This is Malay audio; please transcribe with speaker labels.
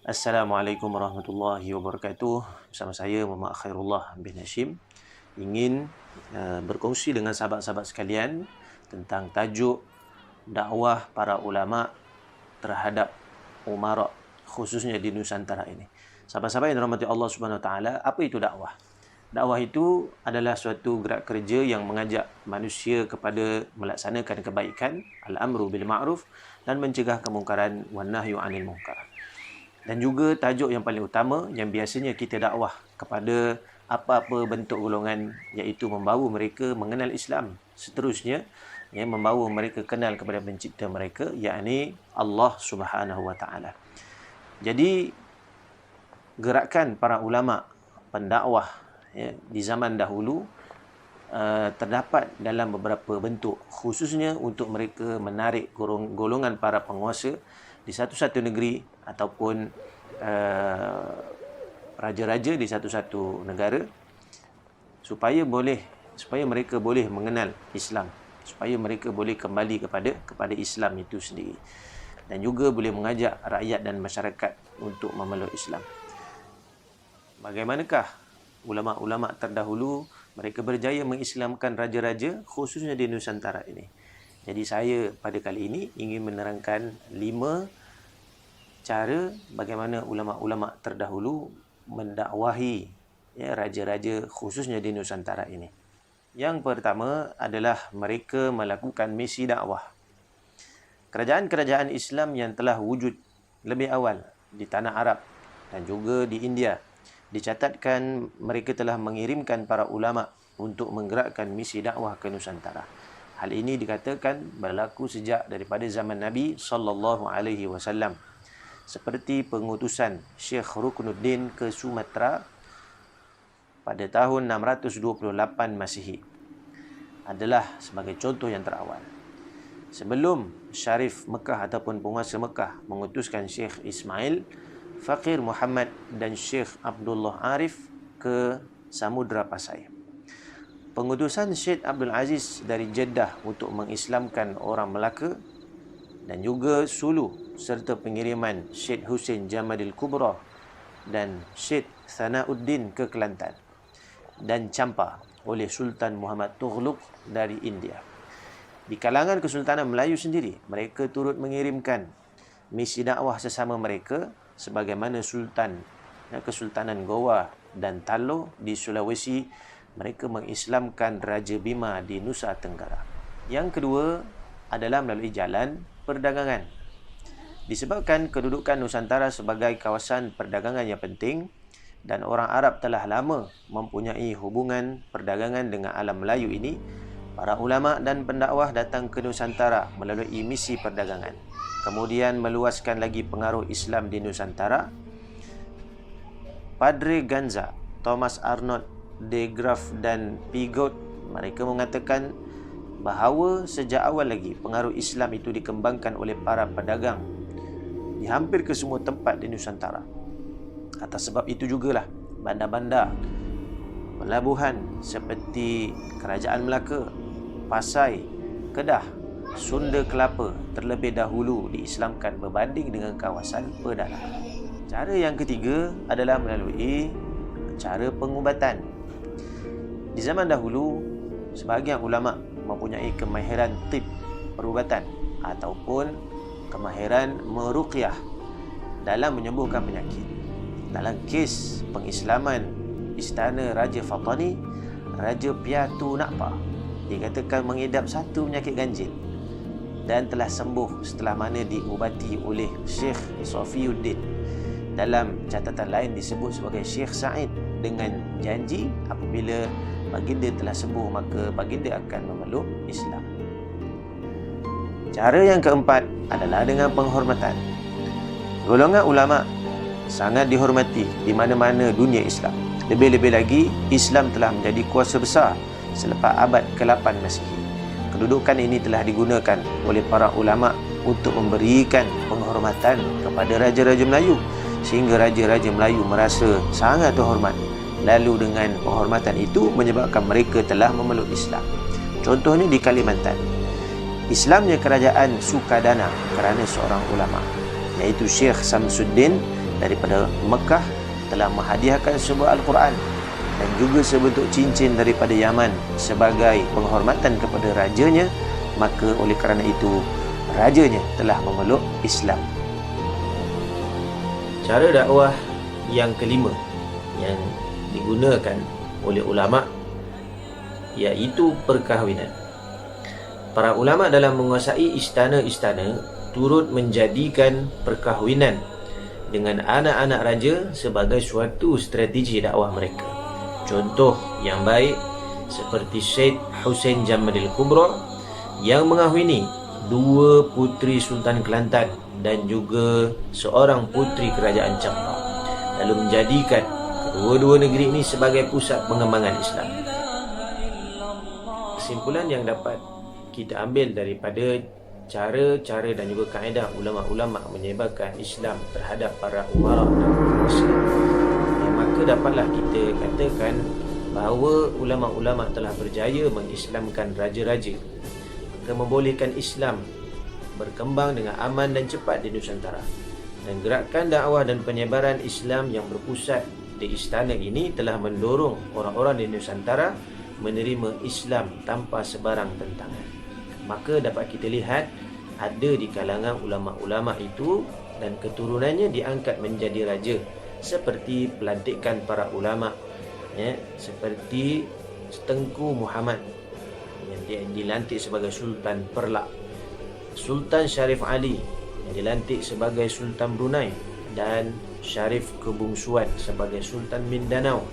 Speaker 1: Assalamualaikum warahmatullahi wabarakatuh. Bersama saya Muhammad Khairullah bin Hashim ingin berkongsi dengan sahabat-sahabat sekalian tentang tajuk dakwah para ulama terhadap umarak khususnya di Nusantara ini. Sahabat-sahabat yang dirahmati Allah Subhanahu Wa Taala, apa itu dakwah? Dakwah itu adalah suatu gerak kerja yang mengajak manusia kepada melaksanakan kebaikan, al-amru bil ma'ruf, dan mencegah kemungkaran wan nahyu 'anil munkar. Dan juga tajuk yang paling utama yang biasanya kita dakwah kepada apa-apa bentuk golongan, iaitu membawa mereka mengenal Islam. Seterusnya, membawa mereka kenal kepada pencipta mereka, yakni Allah Subhanahu Wa Taala. Jadi gerakan para ulama pendakwah di zaman dahulu terdapat dalam beberapa bentuk, khususnya untuk mereka menarik golongan para penguasa di satu-satu negeri ataupun raja-raja di satu-satu negara supaya mereka boleh mengenal Islam, supaya mereka boleh kembali kepada Islam itu sendiri, dan juga boleh mengajak rakyat dan masyarakat untuk memeluk Islam. Bagaimanakah ulama-ulama terdahulu mereka berjaya mengislamkan raja-raja khususnya di Nusantara ini? Jadi saya pada kali ini ingin menerangkan 5 cara bagaimana ulama-ulama terdahulu mendakwahi raja-raja khususnya di Nusantara ini. Yang pertama adalah mereka melakukan misi dakwah. Kerajaan-kerajaan Islam yang telah wujud lebih awal di tanah Arab dan juga di India, dicatatkan mereka telah mengirimkan para ulama untuk menggerakkan misi dakwah ke Nusantara. Hal ini dikatakan berlaku sejak daripada zaman Nabi SAW, seperti pengutusan Syekh Ruknuddin ke Sumatera pada tahun 628 Masihi adalah sebagai contoh yang terawal. Sebelum Syarif Mekah ataupun penguasa Mekah mengutuskan Syekh Ismail, Faqir Muhammad dan Syekh Abdullah Arif ke Samudra Pasai. Pengutusan Syekh Abdul Aziz dari Jeddah untuk mengislamkan orang Melaka, dan juga Sulu, serta pengiriman Syekh Hussein Jamadil Kubra dan Syekh Sanauddin ke Kelantan, dan Champa oleh Sultan Muhammad Tughlaq dari India. Di kalangan Kesultanan Melayu sendiri, mereka turut mengirimkan misi dakwah sesama mereka, sebagaimana Kesultanan Goa dan Talo di Sulawesi, mereka mengislamkan Raja Bima di Nusa Tenggara. Yang kedua adalah melalui jalan perdagangan. Disebabkan kedudukan Nusantara sebagai kawasan perdagangan yang penting dan orang Arab telah lama mempunyai hubungan perdagangan dengan alam Melayu ini, para ulama dan pendakwah datang ke Nusantara melalui misi perdagangan. Kemudian meluaskan lagi pengaruh Islam di Nusantara. Padre Ganza, Thomas Arnold de Graaf dan Pigot, mereka mengatakan bahawa sejak awal lagi pengaruh Islam itu dikembangkan oleh para pedagang di hampir ke semua tempat di Nusantara. Atas sebab itu jugalah bandar-bandar, pelabuhan seperti Kerajaan Melaka, Pasai, Kedah, Sunda Kelapa terlebih dahulu diislamkan berbanding dengan kawasan pedalaman. Cara yang ketiga adalah melalui cara pengubatan. Di zaman dahulu, sebahagian ulama mempunyai kemahiran tib, perubatan, ataupun kemahiran meruqyah dalam menyembuhkan penyakit. Dalam kes pengislaman istana Raja Fatani, Raja Piatu Naqpa dikatakan mengidap satu penyakit ganjil dan telah sembuh setelah mana diubati oleh Syekh Safiuddin. Dalam catatan lain disebut sebagai Syekh Said, dengan janji apabila baginda telah sembuh maka baginda akan memeluk Islam. Cara yang keempat adalah dengan penghormatan. Golongan ulama sangat dihormati di mana-mana dunia Islam. Lebih-lebih lagi, Islam telah menjadi kuasa besar selepas abad ke-8 Masihi. Kedudukan ini telah digunakan oleh para ulama untuk memberikan penghormatan kepada raja-raja Melayu, sehingga raja-raja Melayu merasa sangat terhormat. Lalu dengan penghormatan itu menyebabkan mereka telah memeluk Islam. Contohnya di Kalimantan, Islamnya kerajaan Sukadana kerana seorang ulama, iaitu Syekh Samsuddin daripada Mekah telah menghadiahkan sebuah Al-Quran dan juga sebentuk cincin daripada Yaman sebagai penghormatan kepada rajanya, maka oleh kerana itu rajanya telah memeluk Islam. Cara dakwah yang kelima yang digunakan oleh ulama iaitu perkahwinan. Para ulama dalam menguasai istana-istana turut menjadikan perkahwinan dengan anak-anak raja sebagai suatu strategi dakwah mereka. Contoh yang baik seperti Syed Hussein Jamalil Kubra yang mengahwini 2 puteri Sultan Kelantan dan juga seorang puteri kerajaan Cempaka, lalu menjadikan kedua-dua negeri ini sebagai pusat pengembangan Islam. Kesimpulan yang dapat kita ambil daripada cara-cara dan juga kaedah ulama-ulama menyebarkan Islam terhadap para umara dan penguasa, maka dapatlah kita katakan bahawa ulama-ulama telah berjaya mengislamkan raja-raja, maka membolehkan Islam berkembang dengan aman dan cepat di Nusantara. Dan gerakan dakwah dan penyebaran Islam yang berpusat di istana ini telah mendorong orang-orang di Nusantara menerima Islam tanpa sebarang tentangan. Maka dapat kita lihat ada di kalangan ulama-ulama itu dan keturunannya diangkat menjadi raja, seperti pelantikan para ulama seperti Tengku Muhammad yang dilantik sebagai Sultan Perlak, Sultan Syarif Ali yang dilantik sebagai Sultan Brunei, dan Syarif Kebungsuan sebagai Sultan Mindanao.